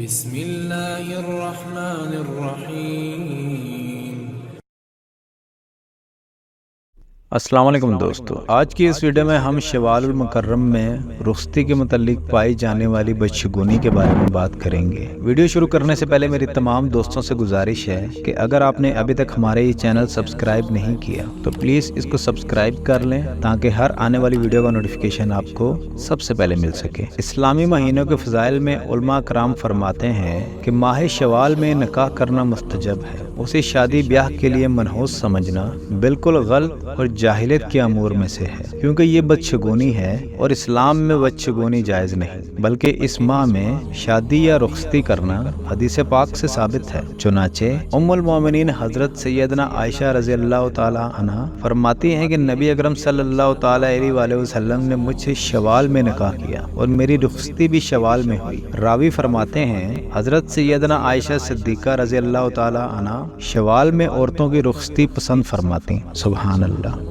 بسم اللہ الرحمن الرحیم۔ السلام علیکم دوستو، آج کی اس ویڈیو میں ہم شوال المکرم میں رخصتی کے متعلق پائی جانے والی بدشگونی کے بارے میں بات کریں گے۔ ویڈیو شروع کرنے سے پہلے میری تمام دوستوں سے گزارش ہے کہ اگر آپ نے ابھی تک ہمارے یہ چینل سبسکرائب نہیں کیا تو پلیز اس کو سبسکرائب کر لیں تاکہ ہر آنے والی ویڈیو کا نوٹیفیکیشن آپ کو سب سے پہلے مل سکے۔ اسلامی مہینوں کے فضائل میں علماء کرام فرماتے ہیں کہ ماہ شوال میں نکاح کرنا مستجب ہے، اسے شادی بیاہ کے لیے منحوس سمجھنا بالکل غلط اور جاہلیت کے امور میں سے ہے، کیونکہ یہ بدشگونی ہے اور اسلام میں بدشگونی جائز نہیں، بلکہ اس ماہ میں شادی یا رخصتی کرنا حدیث پاک سے ثابت ہے۔ چنانچہ ام المومنین حضرت سیدنا عائشہ رضی اللہ تعالی عنہ فرماتی ہیں کہ نبی اکرم صلی اللہ تعالی علیہ وآلہ وسلم نے مجھ سے شوال میں نکاح کیا اور میری رخصتی بھی شوال میں ہوئی۔ راوی فرماتے ہیں حضرت سیدنا عائشہ صدیقہ رضی اللہ تعالی عنہ شوال میں عورتوں کی رخصتی پسند فرماتی۔ سبحان اللہ۔